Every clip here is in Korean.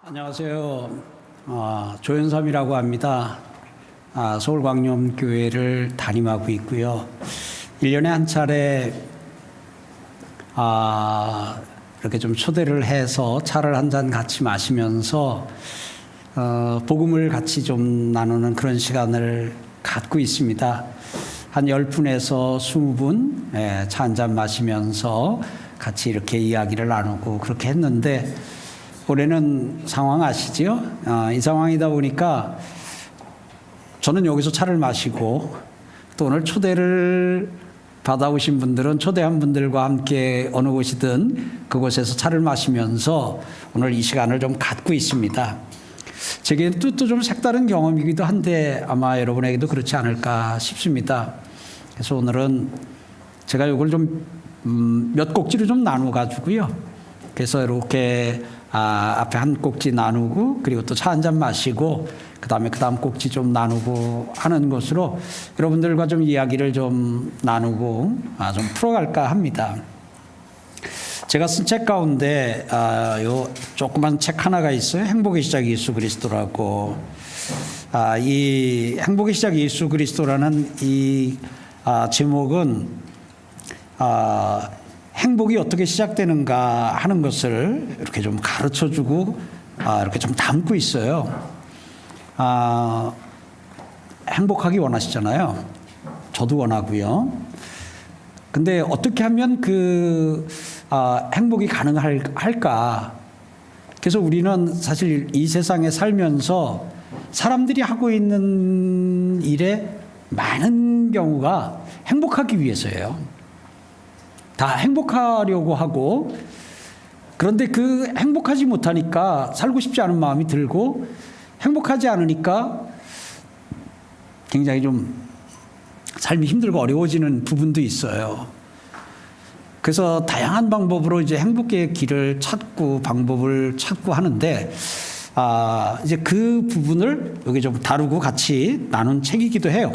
안녕하세요. 조현삼이라고 합니다. 서울광염교회를 담임하고 있고요. 1년에 한 차례 이렇게 좀 초대를 해서 차를 한 잔 같이 마시면서 복음을 같이 좀 나누는 그런 시간을 갖고 있습니다. 한 10분에서 20분 차 한 잔 마시면서 같이 이렇게 이야기를 나누고 그렇게 했는데, 올해는 상황 아시죠? 이 상황이다 보니까 저는 여기서 차를 마시고, 또 오늘 초대를 받아오신 분들은 초대한 분들과 함께 어느 곳이든 그곳에서 차를 마시면서 오늘 이 시간을 좀 갖고 있습니다. 제게는 또 좀 색다른 경험이기도 한데 아마 여러분에게도 그렇지 않을까 싶습니다. 그래서 오늘은 제가 이걸 좀 몇 꼭지로 좀 나누어 가지고요. 그래서 이렇게 앞에 한 꼭지 나누고, 그리고 또 차 한 잔 마시고, 그 다음 꼭지 좀 나누고 하는 것으로 여러분들과 좀 이야기를 좀 나누고 좀 풀어갈까 합니다. 제가 쓴 책 가운데 요 조그만 책 하나가 있어요. 행복의 시작 예수 그리스도라고. 이 행복의 시작 예수 그리스도라는 이 제목은 행복이 어떻게 시작되는가 하는 것을 이렇게 좀 가르쳐주고 이렇게 좀 담고 있어요. 행복하기 원하시잖아요. 저도 원하고요. 근데 어떻게 하면 그 행복이 가능할까? 그래서 우리는 사실 이 세상에 살면서 사람들이 하고 있는 일의 많은 경우가 행복하기 위해서예요. 다 행복하려고 하고, 그런데 그 행복하지 못하니까 살고 싶지 않은 마음이 들고, 행복하지 않으니까 굉장히 좀 삶이 힘들고 어려워지는 부분도 있어요. 그래서 다양한 방법으로 이제 행복의 길을 찾고 방법을 찾고 하는데, 이제 그 부분을 여기 좀 다루고 같이 나눈 책이기도 해요.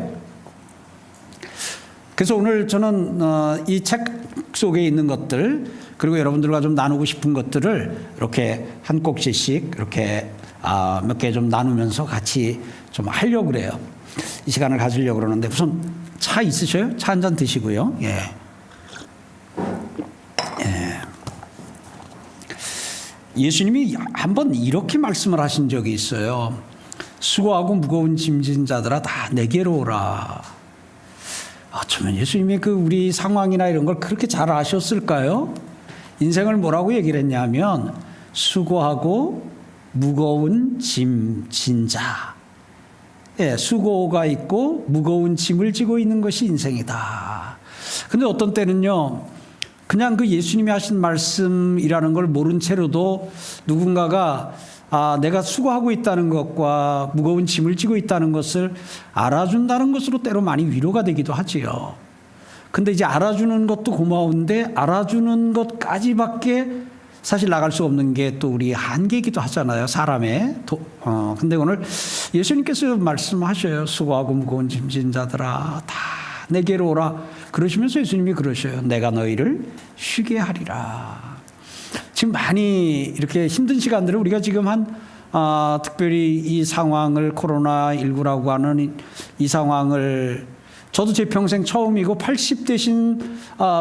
그래서 오늘 저는 이 책 속에 있는 것들, 그리고 여러분들과 좀 나누고 싶은 것들을 이렇게 한 꼭지씩 이렇게 몇 개 좀 나누면서 같이 좀 하려고 그래요. 이 시간을 가지려고 그러는데, 우선 차 있으셔요? 차 한 잔 드시고요. 예. 예수님이 한번 이렇게 말씀을 하신 적이 있어요. 수고하고 무거운 짐진 자들아 다 내게로 오라. 어쩌면 예수님이 우리 상황이나 이런 걸 그렇게 잘 아셨을까요? 인생을 뭐라고 얘기를 했냐면 수고하고 무거운 짐진 자. 수고가 있고 무거운 짐을 지고 있는 것이 인생이다. 근데 어떤 때는요, 그냥 그 예수님이 하신 말씀이라는 걸 모른 채로도 누군가가 내가 수고하고 있다는 것과 무거운 짐을 지고 있다는 것을 알아준다는 것으로 때로 많이 위로가 되기도 하지요. 근데 이제 알아주는 것도 고마운데 알아주는 것까지밖에 사실 나갈 수 없는 게 또 우리 한계이기도 하잖아요, 사람의. 근데 오늘 예수님께서 말씀하셔요. 수고하고 무거운 짐진 자들아 다 내게로 오라. 그러시면서 예수님이 그러셔요. 내가 너희를 쉬게 하리라. 지금 많이 이렇게 힘든 시간들을 우리가 지금 특별히 이 상황을 코로나19라고 하는 이 상황을, 저도 제 평생 처음이고 80대신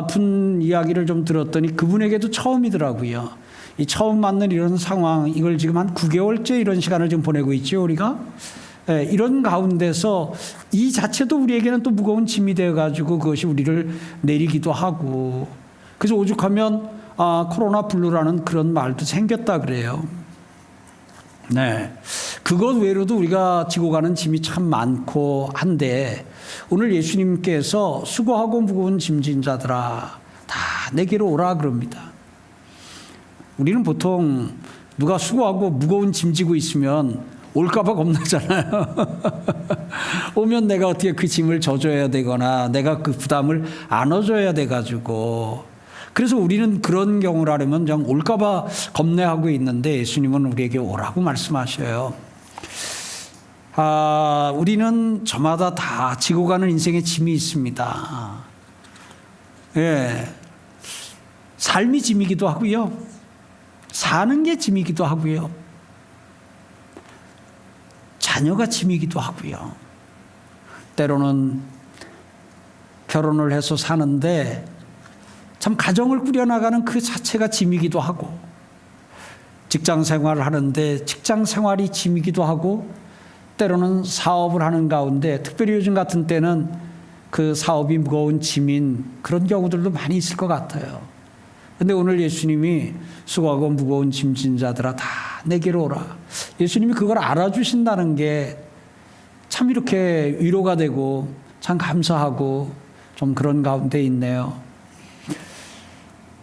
분 이야기를 좀 들었더니 그분에게도 처음이더라고요. 이 처음 맞는 이런 상황, 이걸 지금 한 9개월째 이런 시간을 지금 보내고 있죠, 우리가. 이런 가운데서 이 자체도 우리에게는 또 무거운 짐이 되어가지고 그것이 우리를 내리기도 하고, 그래서 오죽하면 코로나 블루라는 그런 말도 생겼다 그래요. 네, 그것 외로도 우리가 지고 가는 짐이 참 많고 한데, 오늘 예수님께서 수고하고 무거운 짐진 자들아 다 내게로 오라 그럽니다. 우리는 보통 누가 수고하고 무거운 짐 지고 있으면 올까봐 겁나잖아요. 오면 내가 어떻게 그 짐을 져줘야 되거나 내가 그 부담을 안아줘야 돼가지고, 그래서 우리는 그런 경우를 하려면 그냥 올까봐 겁내하고 있는데 예수님은 우리에게 오라고 말씀하셔요. 우리는 저마다 다 지고 가는 인생의 짐이 있습니다. 예. 삶이 짐이기도 하고요. 사는 게 짐이기도 하고요. 자녀가 짐이기도 하고요. 때로는 결혼을 해서 사는데 참 가정을 꾸려나가는 그 자체가 짐이기도 하고, 직장 생활을 하는데 직장 생활이 짐이기도 하고, 때로는 사업을 하는 가운데, 특별히 요즘 같은 때는 그 사업이 무거운 짐인 그런 경우들도 많이 있을 것 같아요. 근데 오늘 예수님이 수고하고 무거운 짐진 자들아 다 내게로 오라. 예수님이 그걸 알아주신다는 게 참 이렇게 위로가 되고 참 감사하고 좀 그런 가운데 있네요.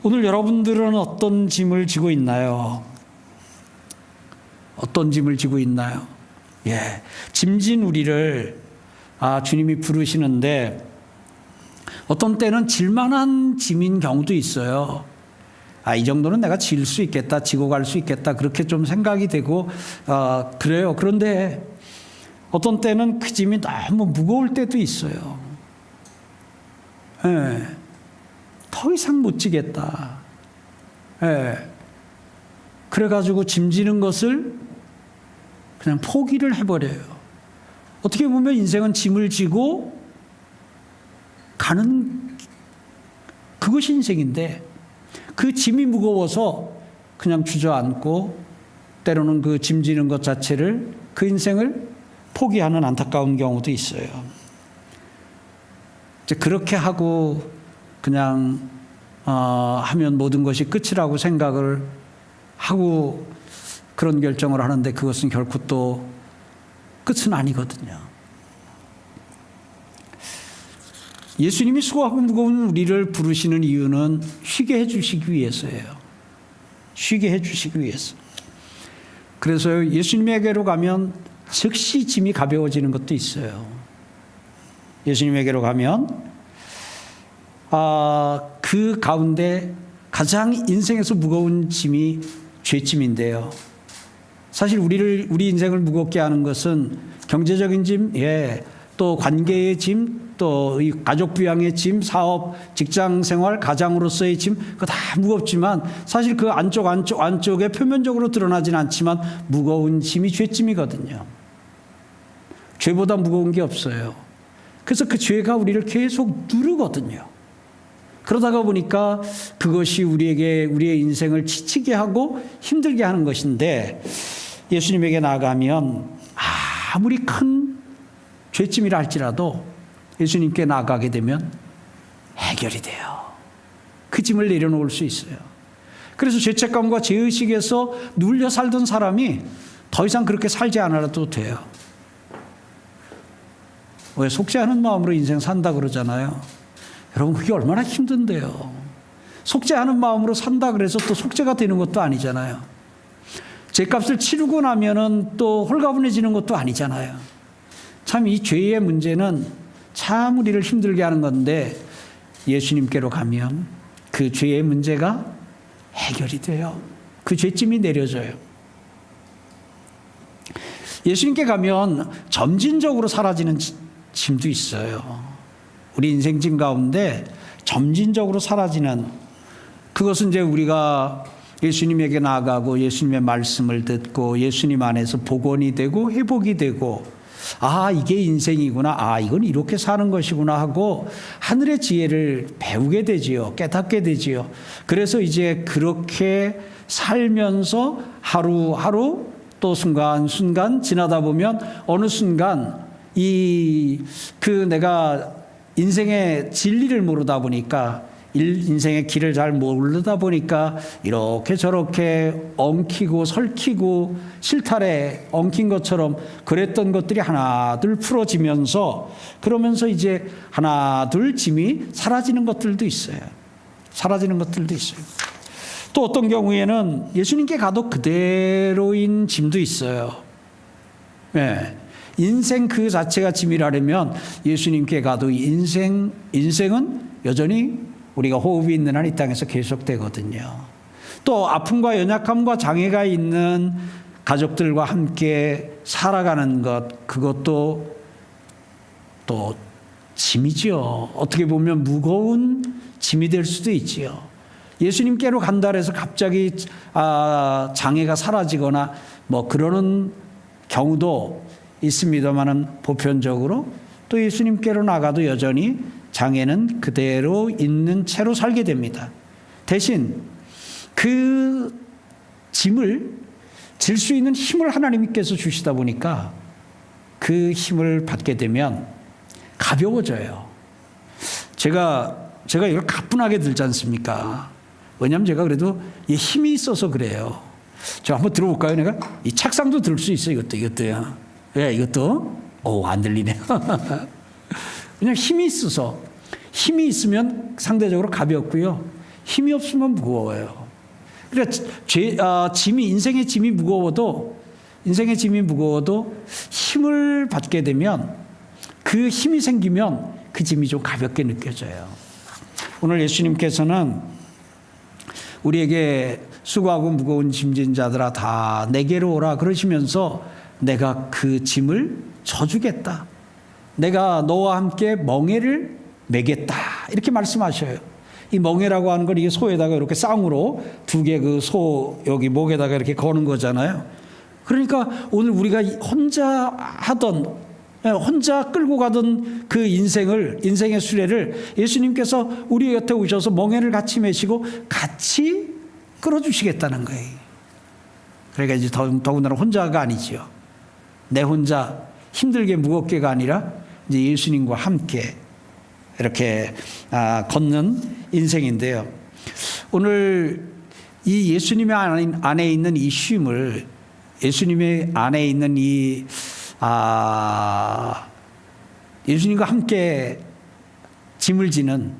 오늘 여러분들은 어떤 짐을 지고 있나요? 어떤 짐을 지고 있나요? 예, 짐진 우리를 주님이 부르시는데 어떤 때는 질만한 짐인 경우도 있어요. 이 정도는 내가 질 수 있겠다, 지고 갈 수 있겠다, 그렇게 좀 생각이 되고 그래요. 그런데 어떤 때는 그 짐이 너무 무거울 때도 있어요. 예, 더 이상 못 지겠다. 예, 그래가지고 짐지는 것을 그냥 포기를 해버려요. 어떻게 보면 인생은 짐을 지고 가는 그것이 인생인데, 그 짐이 무거워서 그냥 주저앉고 때로는 그 짐지는 것 자체를, 그 인생을 포기하는 안타까운 경우도 있어요. 이제 그렇게 하고 그냥 하면 모든 것이 끝이라고 생각을 하고 그런 결정을 하는데, 그것은 결코 또 끝은 아니거든요. 예수님이 수고하고 무거운 우리를 부르시는 이유는 쉬게 해주시기 위해서예요. 쉬게 해주시기 위해서. 그래서 예수님에게로 가면 즉시 짐이 가벼워지는 것도 있어요. 예수님에게로 가면 그 가운데 가장 인생에서 무거운 짐이 죄짐인데요. 사실 우리 인생을 무겁게 하는 것은 경제적인 짐, 또 관계의 짐, 또 이 가족 부양의 짐, 사업, 직장 생활, 가장으로서의 짐, 그거 다 무겁지만 사실 그 안쪽에 표면적으로 드러나진 않지만 무거운 짐이 죄짐이거든요. 죄보다 무거운 게 없어요. 그래서 그 죄가 우리를 계속 누르거든요. 그러다가 보니까 그것이 우리의 인생을 지치게 하고 힘들게 하는 것인데, 예수님에게 나아가면 아무리 큰 죄짐이라 할지라도 예수님께 나아가게 되면 해결이 돼요. 그 짐을 내려놓을 수 있어요. 그래서 죄책감과 죄의식에서 눌려 살던 사람이 더 이상 그렇게 살지 않아도 돼요. 왜 속죄하는 마음으로 인생 산다 그러잖아요. 여러분, 그게 얼마나 힘든데요. 속죄하는 마음으로 산다 그래서 또 속죄가 되는 것도 아니잖아요. 죄값을 치르고 나면은 또 홀가분해지는 것도 아니잖아요. 참 이 죄의 문제는 참 우리를 힘들게 하는 건데, 예수님께로 가면 그 죄의 문제가 해결이 돼요. 그 죄짐이 내려져요. 예수님께 가면 점진적으로 사라지는 짐도 있어요. 우리 인생 짐 가운데 점진적으로 사라지는, 그것은 이제 우리가 예수님에게 나아가고 예수님의 말씀을 듣고 예수님 안에서 복원이 되고 회복이 되고, 이게 인생이구나, 이건 이렇게 사는 것이구나 하고 하늘의 지혜를 배우게 되지요. 깨닫게 되지요. 그래서 이제 그렇게 살면서 하루하루 또 순간순간 지나다 보면 어느 순간 내가 인생의 진리를 모르다 보니까, 인생의 길을 잘 모르다 보니까 이렇게 저렇게 엉키고 설키고 실타래 엉킨 것처럼 그랬던 것들이 하나둘 풀어지면서, 그러면서 이제 하나둘 짐이 사라지는 것들도 있어요. 사라지는 것들도 있어요. 또 어떤 경우에는 예수님께 가도 그대로인 짐도 있어요. 네. 인생 그 자체가 짐이라면 예수님께 가도 인생은 여전히 우리가 호흡이 있는 한 이 땅에서 계속되거든요. 또 아픔과 연약함과 장애가 있는 가족들과 함께 살아가는 것, 그것도 또 짐이지요. 어떻게 보면 무거운 짐이 될 수도 있지요. 예수님께로 간다 해서 갑자기 장애가 사라지거나 그러는 경우도 있습니다만은 보편적으로 또 예수님께로 나가도 여전히 장애는 그대로 있는 채로 살게 됩니다. 대신 그 짐을 질 수 있는 힘을 하나님께서 주시다 보니까 그 힘을 받게 되면 가벼워져요. 제가 이걸 가뿐하게 들지 않습니까? 왜냐하면 제가 그래도 힘이 있어서 그래요. 저 한번 들어볼까요? 내가 이 책상도 들 수 있어요. 이것도요. 예, 이것도 안 들리네요. 그냥 힘이 있어서, 힘이 있으면 상대적으로 가볍고요. 힘이 없으면 무거워요. 그러니까 인생의 짐이 무거워도 힘을 받게 되면, 그 힘이 생기면 그 짐이 좀 가볍게 느껴져요. 오늘 예수님께서는 우리에게 수고하고 무거운 짐진 자들아 다 내게로 오라 그러시면서 내가 그 짐을 져주겠다. 내가 너와 함께 멍에를 매겠다. 이렇게 말씀하셔요. 이 멍에라고 하는 건 이게 소에다가 이렇게 쌍으로 두 개 그 소 여기 목에다가 이렇게 거는 거잖아요. 그러니까 오늘 우리가 혼자 끌고 가던 그 인생의 수레를 예수님께서 우리 곁에 오셔서 멍에를 같이 메시고 같이 끌어주시겠다는 거예요. 그러니까 이제 더군다나 혼자가 아니지요. 내 혼자 힘들게 무겁게가 아니라 이제 예수님과 함께 이렇게 걷는 인생인데요. 오늘 이 예수님의 안에 있는 이 쉼을, 예수님의 안에 있는 이 예수님과 함께 짐을 지는,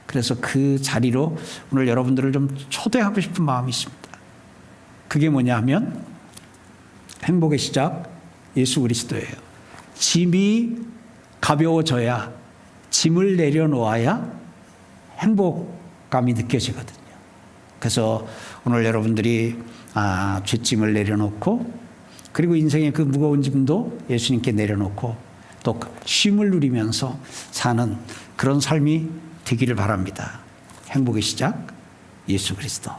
그래서 그 자리로 오늘 여러분들을 좀 초대하고 싶은 마음이 있습니다. 그게 뭐냐 하면 행복의 시작 예수 그리스도예요. 짐이 가벼워져야, 짐을 내려놓아야 행복감이 느껴지거든요. 그래서 오늘 여러분들이 죗짐을 내려놓고, 그리고 인생의 그 무거운 짐도 예수님께 내려놓고 또 쉼을 누리면서 사는 그런 삶이 되기를 바랍니다. 행복의 시작 예수 그리스도.